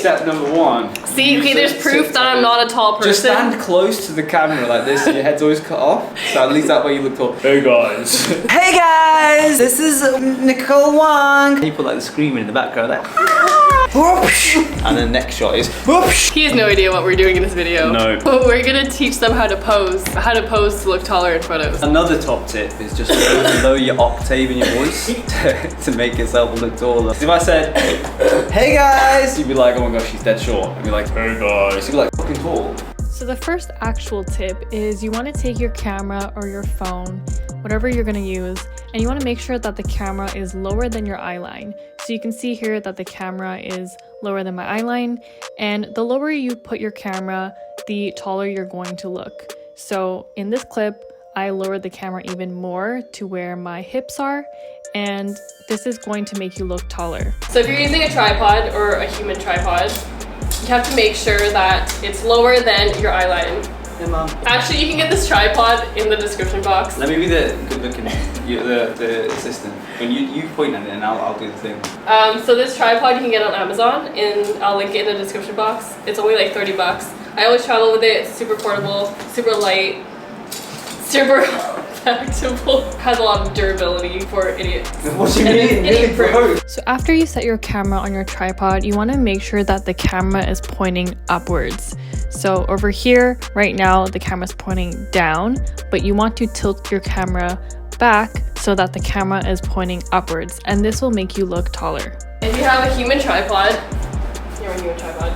Step number 1. See, okay, there's proof that I'm not a tall person. Just stand close to the camera like this so your head's always cut off. So at least that way you look tall. Hey guys. Hey guys, this is Nicole Wong. People like screaming in the background like, and the next shot is He has no idea what we're doing in this video. No. But we're gonna teach them how to pose to look taller in photos. Another top tip is just to lower your octave in your voice to make yourself look taller. If I said, hey guys, you'd be like, oh my gosh, she's dead short. I'd be like, hey guys. You'd be like, fucking tall. So the first actual tip is you want to take your camera or your phone, whatever you're going to use, and you want to make sure that the camera is lower than your eye line. So you can see here that the camera is lower than my eye line, and the lower you put your camera, the taller you're going to look. So in this clip, I lowered the camera even more to where my hips are, and this is going to make you look taller. So if you're using a tripod or a human tripod, you have to make sure that it's lower than your eye line. Hey mom. Actually, you can get this tripod in the description box. Let me be the good looking, the assistant. When you point at it and I'll do the thing. So this tripod you can get on Amazon, and I'll link it in the description box. It's only like 30 bucks. I always travel with it. It's super portable, super light, super compactable. Has a lot of durability for idiots. What do you mean? Idiot proof. So after you set your camera on your tripod, you want to make sure that the camera is pointing upwards. So over here, right now, the camera is pointing down, but you want to tilt your camera back so that the camera is pointing upwards, and this will make you look taller. If you have a human tripod, you're a human tripod.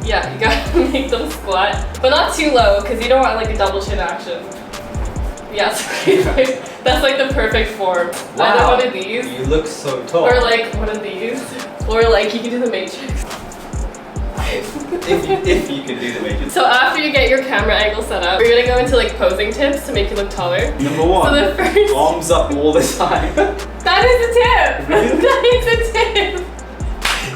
Yeah, you gotta make them squat, but not too low because you don't want like a double chin action. Yeah, that's like the perfect form. Wow. Either one of these, You look so tall. or like one of these, or like you can do the Matrix. if you can do the Matrix. So after you get your camera angle set up, we're gonna go into like posing tips to make you look taller. Number 1, So the first, arms up all the time. that is a tip. Really? That is a tip.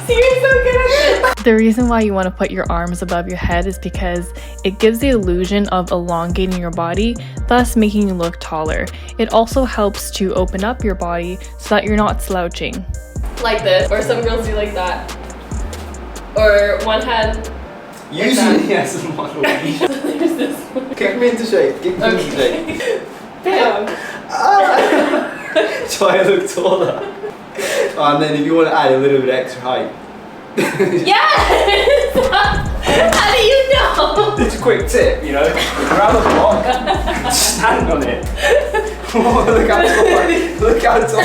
See, you're so good at it. The reason why you want to put your arms above your head is because it gives the illusion of elongating your body, thus making you look taller. It also helps to open up your body so that you're not slouching. Like this, or some girls do like that. Or one hand. Usually, yes, a model. There's this one. Kick me into shape. Kick me into shape. Bam. So I look taller. And then if you want to add a little bit of extra height. Yes! How do you know? It's a quick tip, you know. Around the block, stand on it. Look how tall I am. Look how tall I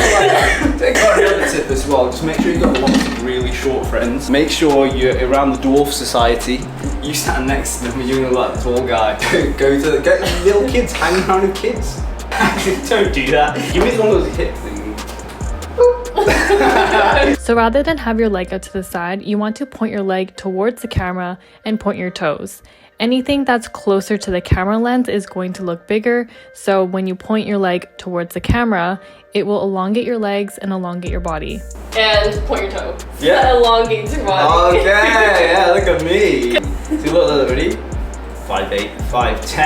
am. Take another tip as well. Just make sure you've got lots of really short friends. Make sure you're around the dwarf society. You stand next to them and you're gonna look like the tall guy. Get little kids, hang around with kids. Don't do that. Give me one of those hip things. So rather than have your leg out to the side, you want to point your leg towards the camera and point your toes. Anything that's closer to the camera lens is going to look bigger, so when you point your leg towards the camera, it will elongate your legs and elongate your body. And point your toe. Yeah. That elongates your body. Okay, yeah, look at me. See, look, ready? 5'8", 5'10".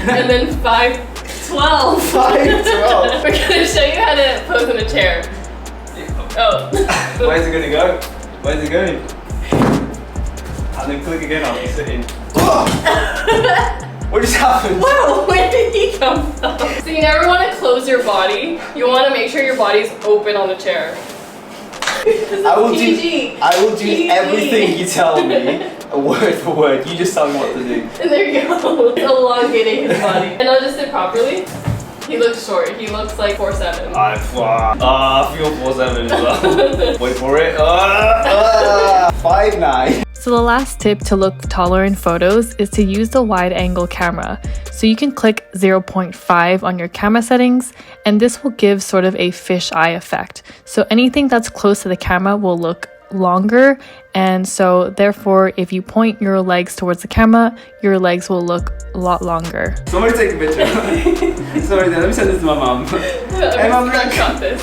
And then 5'12". 5'12". We're gonna show you how to pose in a chair. Oh. Where's it gonna go? Where's it going? And then click again, I'll be sitting. What just happened? Whoa, where did he come from? So you never want to close your body. You want to make sure your body's open on the chair. I will do PG. everything you tell me, word for word. You just tell me what to do. And there you go. It's elongating his body. And I'll just sit properly. He looks short. He looks like 4'7". I feel 4'7" as well. Wait for it. 5'9". So the last tip to look taller in photos is to use the wide angle camera. So you can click 0.5 on your camera settings, and this will give sort of a fisheye effect. So anything that's close to the camera will look longer, and so therefore if you point your legs towards the camera, your legs will look a lot longer. Somebody take a picture. Sorry, let me send this to my mom. Hey mom, I got this.